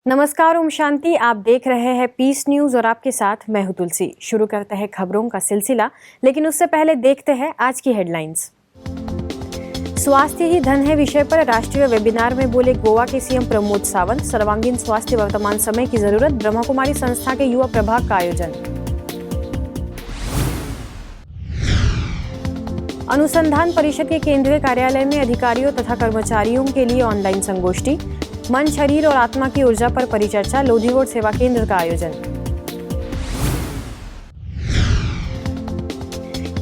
नमस्कार, ओम शांति। आप देख रहे हैं पीस न्यूज और आपके साथ मैं हूं तुलसी। शुरू करते हैं खबरों का सिलसिला, लेकिन उससे पहले देखते हैं आज की हेडलाइंस। स्वास्थ्य ही धन है विषय पर राष्ट्रीय वेबिनार में बोले गोवा के सीएम प्रमोद सावंत। सर्वांगीण स्वास्थ्य वर्तमान समय की जरूरत, ब्रह्मा कुमारी संस्था के युवा प्रभाग का आयोजन। अनुसंधान परिषद के केंद्रीय कार्यालय में अधिकारियों तथा कर्मचारियों के लिए ऑनलाइन संगोष्ठी। मन, शरीर और आत्मा की ऊर्जा पर परिचर्चा, लोधी रोड सेवा केंद्र का आयोजन।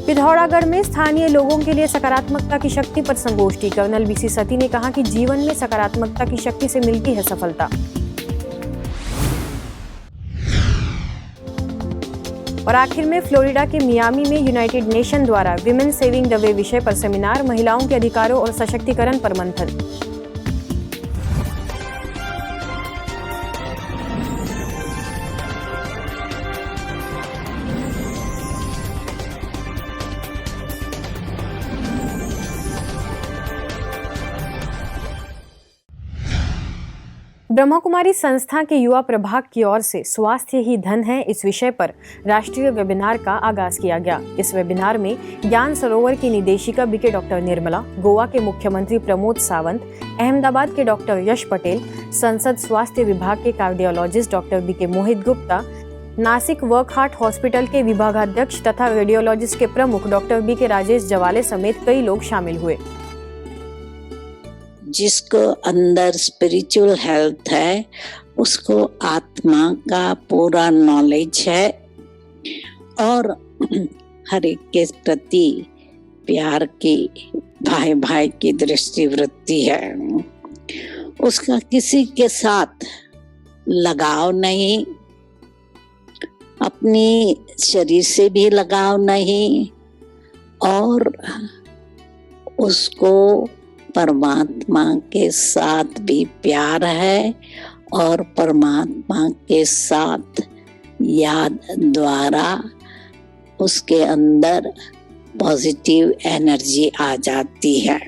पिथौरागढ़ में स्थानीय लोगों के लिए सकारात्मकता की शक्ति पर संगोष्ठी। कर्नल बीसी सती ने कहा कि जीवन में सकारात्मकता की शक्ति से मिलती है सफलता। और आखिर में फ्लोरिडा के मियामी में यूनाइटेड नेशन द्वारा विमेन सेविंग द वे विषय पर सेमिनार, महिलाओं के अधिकारों और सशक्तिकरण पर मंथन। ब्रह्मा कुमारी संस्था के युवा प्रभाग की ओर से स्वास्थ्य ही धन है इस विषय पर राष्ट्रीय वेबिनार का आगाज किया गया। इस वेबिनार में ज्ञान सरोवर की निदेशिका बीके डॉक्टर निर्मला, गोवा के मुख्यमंत्री प्रमोद सावंत, अहमदाबाद के डॉक्टर यश पटेल, संसद स्वास्थ्य विभाग के cardiologist doctor B K Mohit Gupta, Nashik Wockhardt hospital के विभागाध्यक्ष तथा रेडियोलॉजिस्ट के प्रमुख डॉक्टर बीके राजेश जवाले समेत कई लोग शामिल हुए। जिसको अंदर स्पिरिचुअल हेल्थ है, उसको आत्मा का पूरा नॉलेज है और हर एक के प्रति प्यार की, भाई भाई की दृष्टि वृत्ति है। उसका किसी के साथ लगाव नहीं, अपनी शरीर से भी लगाव नहीं, और उसको परमात्मा के साथ भी प्यार है और परमात्मा के साथ याद द्वारा उसके अंदर पॉजिटिव एनर्जी आ जाती है।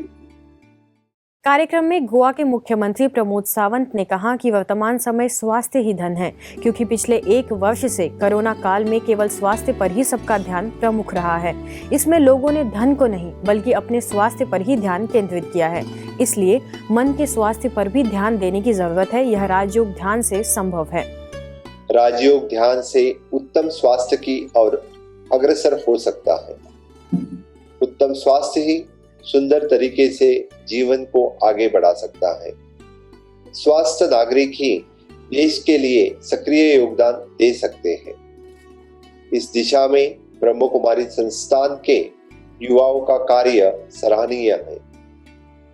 कार्यक्रम में गोवा के मुख्यमंत्री प्रमोद सावंत ने कहा कि वर्तमान समय स्वास्थ्य ही धन है, क्योंकि पिछले 1 वर्ष से कोरोना काल में केवल स्वास्थ्य पर ही सबका ध्यान प्रमुख रहा है। इसमें लोगों ने धन को नहीं बल्कि अपने स्वास्थ्य पर ही ध्यान केंद्रित किया है। इसलिए मन के स्वास्थ्य पर भी ध्यान देने की जरूरत है। यह राजयोग ध्यान से संभव है। राजयोग ध्यान से उत्तम स्वास्थ्य की ओर अग्रसर हो सकता है। उत्तम स्वास्थ्य ही सुंदर तरीके से जीवन को आगे बढ़ा सकता है। स्वस्थ नागरिक ही देश के लिए सक्रिय योगदान दे सकते हैं। इस दिशा में ब्रह्मा कुमारी संस्थान के युवाओं का कार्य सराहनीय है,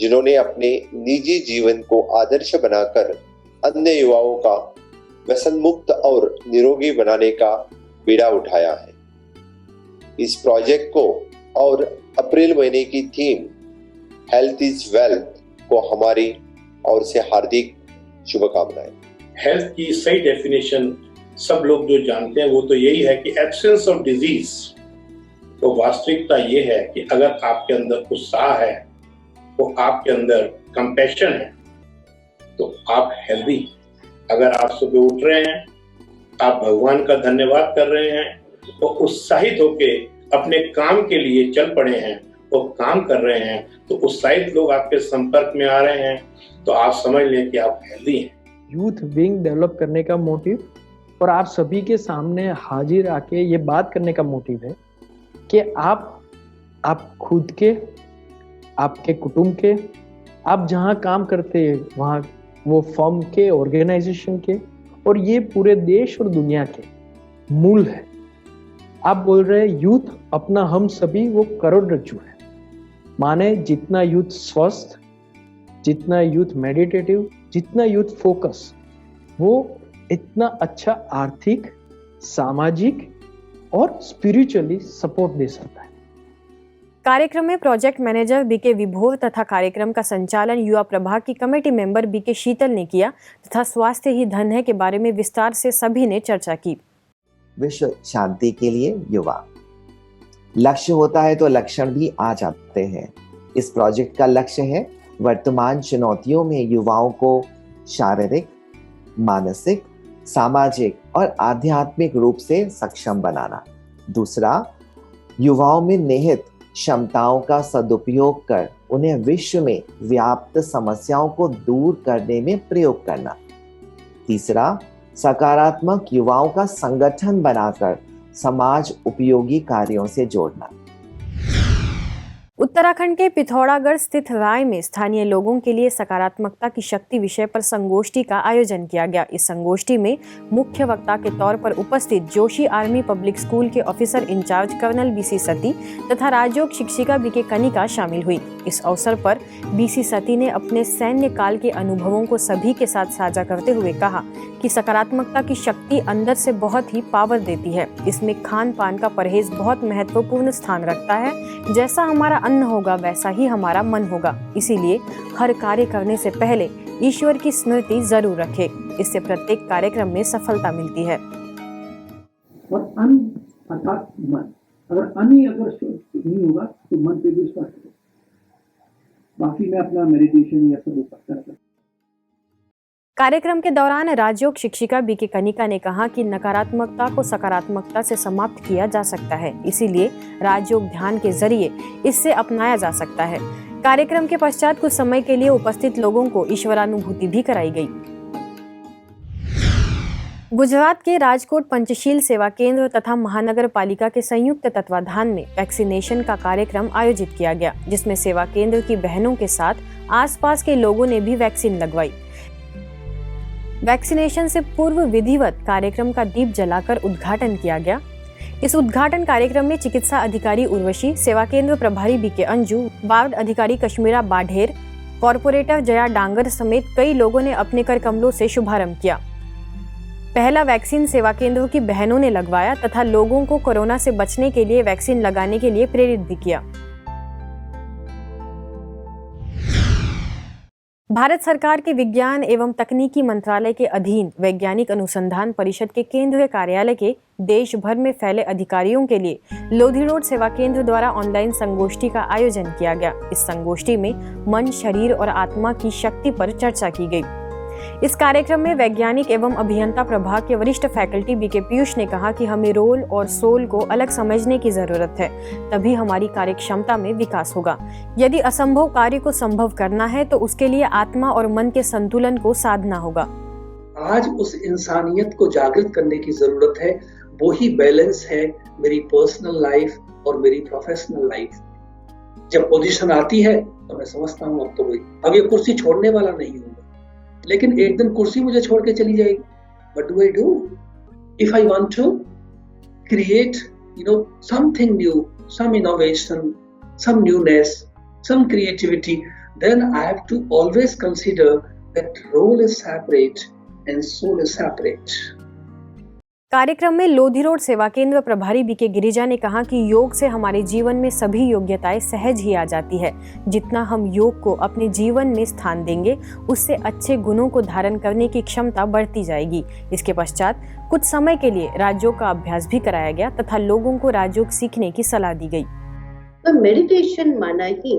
जिन्होंने अपने निजी जीवन को आदर्श बनाकर अन्य युवाओं का व्यसन मुक्त और निरोगी बनाने का बीड़ा उठाया है। इस प्रोजेक्ट को और अप्रैल महीने की थीम हेल्थ इज वेल्थ को हमारी ओर से हार्दिक शुभकामनाएं। हेल्थ की सही डेफिनेशन सब लोग जो जानते हैं वो तो यही है कि एब्सेंस ऑफ डिजीज। तो वास्तविकता ये है कि अगर आपके अंदर उत्साह है, तो आपके अंदर कंपैशन है, तो आप हेल्दी। अगर आप सुबह उठ रहे हैं, आप भगवान का धन्यवाद कर रहे हैं, तो उत्साहित होके अपने काम के लिए चल पड़े हैं और काम कर रहे हैं, तो उत्साहित लोग आपके संपर्क में आ रहे हैं, तो आप समझ लें कि आप हेल्दी हैं। यूथ विंग डेवलप करने का मोटिव और आप सभी के सामने हाजिर आके ये बात करने का मोटिव है कि आप खुद के, आपके कुटुंब के, आप जहाँ काम करते हैं वहाँ वो फर्म के, ऑर्गेनाइजेशन के, और ये पूरे देश और दुनिया के मूल है। आप बोल रहे हैं यूथ अपना हम सभी वो करोड़रज्जु है। माने जितना यूथ स्वस्थ, जितना यूथ मेडिटेटिव, जितना यूथ फोकस, वो इतना अच्छा आर्थिक, सामाजिक और स्पिरिचुअली सपोर्ट दे सकता है। कार्यक्रम में प्रोजेक्ट मैनेजर बीके विभोर तथा कार्यक्रम का संचालन युवा प्रभाग की कमेटी मेंबर बीके शीतल ने किया तथा स्वास्थ्य ही धन है के बारे में विस्तार से सभी ने चर्चा की। विश्व शांति के लिए युवा लक्ष्य होता है तो लक्षण भी आ जाते हैं। इस प्रोजेक्ट का लक्ष्य है वर्तमान चुनौतियों में युवाओं को शारीरिक, मानसिक, सामाजिक और आध्यात्मिक रूप से सक्षम बनाना। दूसरा, युवाओं में निहित क्षमताओं का सदुपयोग कर उन्हें विश्व में व्याप्त समस्याओं को दूर करने में प्रयोग करना। तीसरा, सकारात्मक युवाओं का संगठन बनाकर समाज उपयोगी कार्यों से जोड़ना। उत्तराखंड के पिथौरागढ़ स्थित राय में स्थानीय लोगों के लिए सकारात्मकता की शक्ति विषय पर संगोष्ठी का आयोजन किया गया। इस संगोष्ठी में मुख्य वक्ता के तौर पर उपस्थित जोशी आर्मी पब्लिक स्कूल के ऑफिसर इंचार्ज कर्नल बीसी सती तथा राजयोग शिक्षिका बीके कनिका शामिल हुई। इस अवसर पर बीसी सती ने अपने सैन्य काल के अनुभवों को सभी के साथ साझा करते हुए कहा कि सकारात्मकता की शक्ति अंदर से बहुत ही पावर देती है। इसमें खान पान का परहेज बहुत महत्वपूर्ण स्थान रखता है। जैसा हमारा अन्न होगा वैसा ही हमारा मन होगा। इसीलिए हर कार्य करने से पहले ईश्वर की स्मृति जरूर रखें। इससे प्रत्येक कार्यक्रम में सफलता मिलती है। और अन्न अर्थात मन, अगर अन्न अगर नहीं होगा तो मन पे भी उसका असर होगा। बाकी मैं अपना मेडिटेशन या सब करता रहता। कार्यक्रम के दौरान राजयोग शिक्षिका बीके कनिका ने कहा कि नकारात्मकता को सकारात्मकता से समाप्त किया जा सकता है, इसीलिए राजयोग ध्यान के जरिए इससे अपनाया जा सकता है। कार्यक्रम के पश्चात कुछ समय के लिए उपस्थित लोगों को ईश्वरानुभूति भी कराई गई। गुजरात के राजकोट पंचशील सेवा केंद्र तथा महानगर पालिका के संयुक्त तत्वाधान में वैक्सीनेशन का कार्यक्रम आयोजित किया गया, जिसमें सेवा केंद्र की बहनों के साथ आसपास के लोगों ने भी वैक्सीन लगवाई। वैक्सीनेशन से पूर्व विधिवत कार्यक्रम का दीप जलाकर उद्घाटन किया गया। इस उद्घाटन कार्यक्रम में चिकित्सा अधिकारी उर्वशी, सेवा केंद्र प्रभारी बीके अंजू, वार्ड अधिकारी कश्मीरा बाढ़ेर, कॉर्पोरेटर जया डांगर समेत कई लोगों ने अपने कर कमलों से शुभारंभ किया। पहला वैक्सीन सेवा केंद्रों की बहनों ने लगवाया तथा लोगों को कोरोना से बचने के लिए वैक्सीन लगाने के लिए प्रेरित भी किया। भारत सरकार के विज्ञान एवं तकनीकी मंत्रालय के अधीन वैज्ञानिक अनुसंधान परिषद के केंद्रीय कार्यालय के देश भर में फैले अधिकारियों के लिए लोधी रोड सेवा केंद्र द्वारा ऑनलाइन संगोष्ठी का आयोजन किया गया। इस संगोष्ठी में मन, शरीर और आत्मा की शक्ति पर चर्चा की गई। इस कार्यक्रम में वैज्ञानिक एवं अभियंता प्रभाग के वरिष्ठ फैकल्टी बीके पीयूष ने कहा कि हमें रोल और सोल को अलग समझने की जरूरत है, तभी हमारी कार्य क्षमता में विकास होगा। यदि असंभव कार्य को संभव करना है तो उसके लिए आत्मा और मन के संतुलन को साधना होगा। आज उस इंसानियत को जागृत करने की जरूरत है। वो ही बैलेंस है मेरी पर्सनल लाइफ और मेरी प्रोफेशनल लाइफ। जब पोजीशन आती है तो मैं समझता हूँ अब ये कुर्सी छोड़ने वाला नहीं हूँ, लेकिन एक दिन कुर्सी मुझे छोड़ के चली जाएगी। What do I do? If I want to create, something new, some innovation, some newness, some creativity, then I have to always consider that role is separate and soul is separate. कार्यक्रम में Lodhi road सेवा केंद्र प्रभारी BK Girija ने कहा कि योग से हमारे जीवन में सभी योग्यताएं सहज ही आ जाती है। जितना हम योग को अपने जीवन में स्थान देंगे, उससे अच्छे गुणों को धारण करने की क्षमता बढ़ती जाएगी। इसके पश्चात कुछ समय के लिए राजयोग का अभ्यास भी कराया गया तथा लोगों को राजयोग सीखने की सलाह दी गई। तो मेडिटेशन माना ही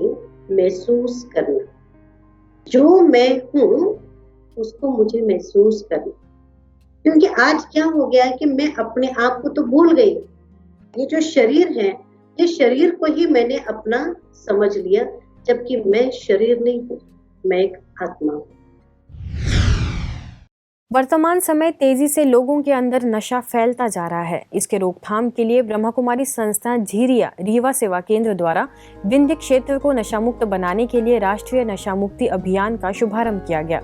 महसूस करना, जो मैं हूँ उसको मुझे महसूस करना। क्योंकि आज क्या हो गया है कि मैं अपने आप को तो भूल गई। ये जो शरीर है, ये शरीर को ही मैंने अपना समझ लिया, जबकि मैं शरीर नहीं हूँ, मैं एक आत्मा हूँ। वर्तमान समय तेजी से लोगों के अंदर नशा फैलता जा रहा है। इसके रोकथाम के लिए ब्रह्मा कुमारी संस्था झीरिया रीवा सेवा केंद्र द्वारा विंध्य क्षेत्र को नशा मुक्त बनाने के लिए राष्ट्रीय नशा मुक्ति अभियान का शुभारंभ किया गया।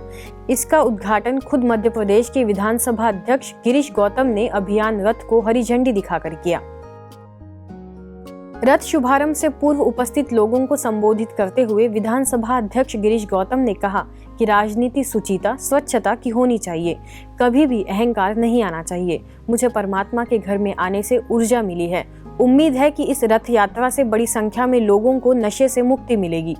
इसका उद्घाटन खुद मध्य प्रदेश के विधानसभा अध्यक्ष गिरीश गौतम ने अभियान रथ को हरी झंडी दिखाकर किया। रथ शुभारंभ से पूर्व उपस्थित लोगों को संबोधित करते हुए विधानसभा अध्यक्ष गिरीश गौतम ने कहा कि राजनीति सुचिता, स्वच्छता की होनी चाहिए, कभी भी अहंकार नहीं आना चाहिए। मुझे परमात्मा के घर में आने से ऊर्जा मिली है। उम्मीद है कि इस रथ यात्रा से बड़ी संख्या में लोगों को नशे से मुक्ति मिलेगी।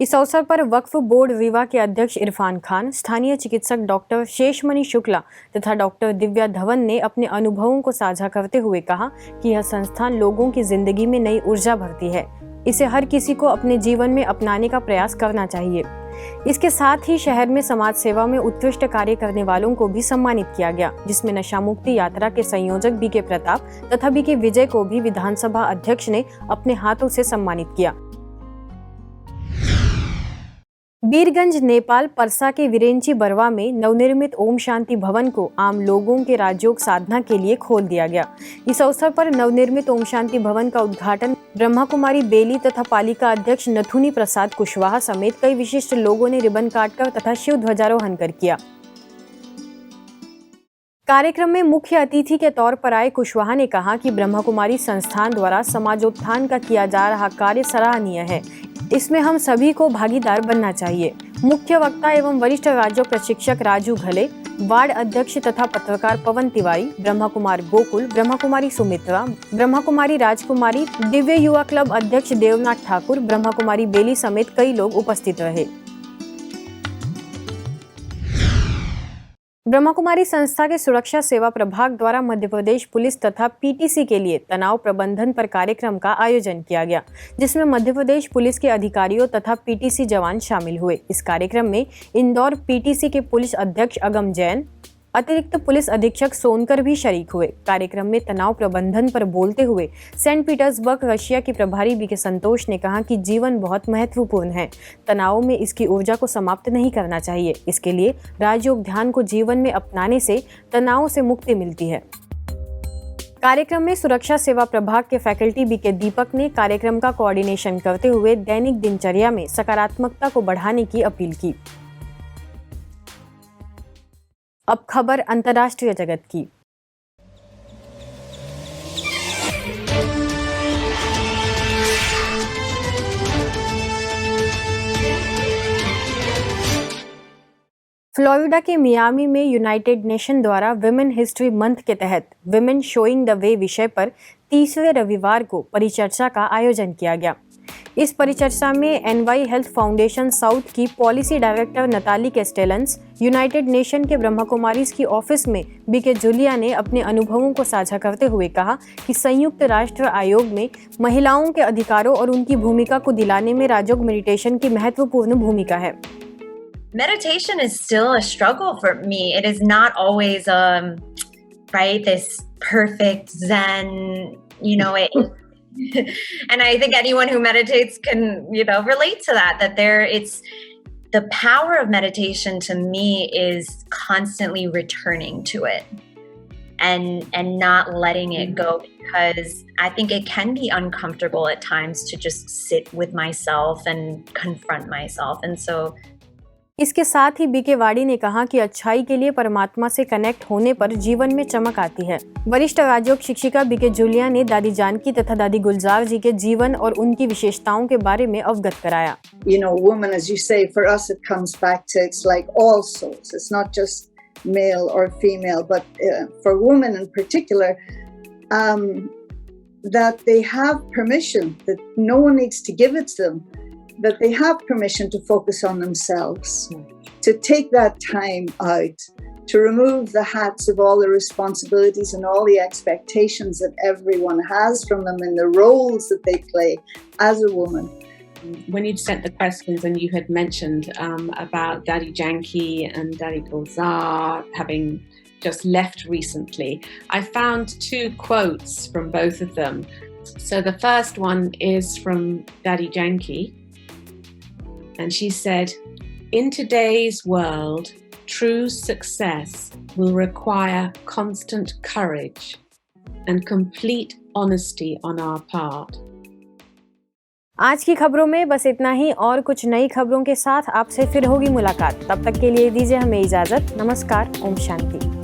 इस अवसर पर वक्फ बोर्ड रीवा के अध्यक्ष इरफान खान, स्थानीय चिकित्सक डॉक्टर शेषमणि शुक्ला तथा डॉक्टर दिव्या धवन ने अपने अनुभवों को साझा करते हुए कहा कि यह संस्थान लोगों की जिंदगी में नई ऊर्जा भरती है। इसे हर किसी को अपने जीवन में अपनाने का प्रयास करना चाहिए। इसके साथ ही शहर में समाज सेवा में उत्कृष्ट कार्य करने वालों को भी सम्मानित किया गया, जिसमें नशा मुक्ति यात्रा के संयोजक बीके प्रताप तथा बीके विजय को भी विधानसभा अध्यक्ष ने अपने हाथों से सम्मानित किया। बीरगंज नेपाल परसा के विरेंची बरवा में नवनिर्मित ओम शांति भवन को आम लोगों के राजयोग साधना के लिए खोल दिया गया। इस अवसर पर नवनिर्मित ओम शांति भवन का उद्घाटन ब्रह्मा कुमारी बेली तथा पालिका अध्यक्ष नथुनी प्रसाद कुशवाहा समेत कई विशिष्ट लोगों ने रिबन काटकर तथा शिव ध्वजारोहण कर किया। कार्यक्रम में मुख्य अतिथि के तौर पर आए कुशवाहा ने कहा कि ब्रह्मा कुमारी संस्थान द्वारा समाजोत्थान का किया जा रहा कार्य सराहनीय है, इसमें हम सभी को भागीदार बनना चाहिए। मुख्य वक्ता एवं वरिष्ठ राज्य प्रशिक्षक राजू घले, वार्ड अध्यक्ष तथा पत्रकार पवन तिवारी, ब्रह्मा कुमार गोकुल, ब्रह्मा कुमारी सुमित्रा, ब्रह्मा कुमारी राजकुमारी, दिव्य युवा क्लब अध्यक्ष देवनाथ ठाकुर, ब्रह्मा कुमारी बेली समेत कई लोग उपस्थित रहे। ब्रह्मा कुमारी संस्था के सुरक्षा सेवा प्रभाग द्वारा मध्य प्रदेश पुलिस तथा पीटीसी के लिए तनाव प्रबंधन पर कार्यक्रम का आयोजन किया गया, जिसमें मध्य प्रदेश पुलिस के अधिकारियों तथा पीटीसी जवान शामिल हुए। इस कार्यक्रम में इंदौर पीटीसी के पुलिस अध्यक्ष अगम जैन, अतिरिक्त पुलिस अधीक्षक सोनकर भी शरीक हुए। कार्यक्रम में तनाव प्रबंधन पर बोलते हुए सेंट पीटर्सबर्ग रशिया की प्रभारी बीके संतोष ने कहा कि जीवन बहुत महत्वपूर्ण है, तनाव में इसकी ऊर्जा को समाप्त नहीं करना चाहिए। इसके लिए राजयोग ध्यान को जीवन में अपनाने से तनाव से मुक्ति मिलती है। कार्यक्रम में सुरक्षा सेवा प्रभाग के फैकल्टी बीके दीपक ने कार्यक्रम का कोऑर्डिनेशन करते हुए दैनिक दिनचर्या में सकारात्मकता को बढ़ाने की अपील की। अब खबर अंतर्राष्ट्रीय जगत की। फ्लोरिडा के मियामी में यूनाइटेड नेशन द्वारा विमेन हिस्ट्री मंथ के तहत विमेन शोइंग द वे विषय पर तीसरे रविवार को परिचर्चा का आयोजन किया गया। इस परिचर्चा में एनवाई हेल्थ फाउंडेशन साउथ की पॉलिसी डायरेक्टर नताली कैस्टेलेंस, यूनाइटेड नेशन के ब्रह्मा कुमारीज की ऑफिस में बीके जूलिया ने अपने अनुभवों को साझा करते हुए कहा कि संयुक्त राष्ट्र आयोग में महिलाओं के अधिकारों और उनकी भूमिका को दिलाने में राजयोग मेडिटेशन की महत्वपूर्ण भूमिका है। Meditation is still a struggle for me. It is not always right, this perfect Zen, and I think anyone who meditates can, relate to that it's the power of meditation to me is constantly returning to it and not letting it go, because I think it can be uncomfortable at times to just sit with myself and confront myself. And so इसके साथ ही BK वाड़ी ने कहा कि अच्छाई के लिए परमात्मा से कनेक्ट होने पर जीवन में चमक आती है। वरिष्ठ राजयोग शिक्षिका बीके जूलिया ने दादी जानकी तथा दादी गुलजार जी के जीवन और उनकी विशेषताओं के बारे में अवगत कराया। Woman, as you say, for us it comes back to it's like all souls. It's not just male or female, but for women in particular, that they have permission, that no one needs to give it to them, that they have permission to focus on themselves, to take that time out, to remove the hats of all the responsibilities and all the expectations that everyone has from them in the roles that they play as a woman. When you'd sent the questions and you had mentioned about Daddy Janki and Daddy Gulzar having just left recently, I found two quotes from both of them. So the first one is from Daddy Janki. And she said, "In today's world, true success will require constant courage and complete honesty on our part." आज की खबरों में बस इतना ही, और कुछ नई खबरों के साथ आपसे फिर होगी मुलाकात। तब तक के लिए दीजिए हमें इजाजत। नमस्कार। ओम शांति।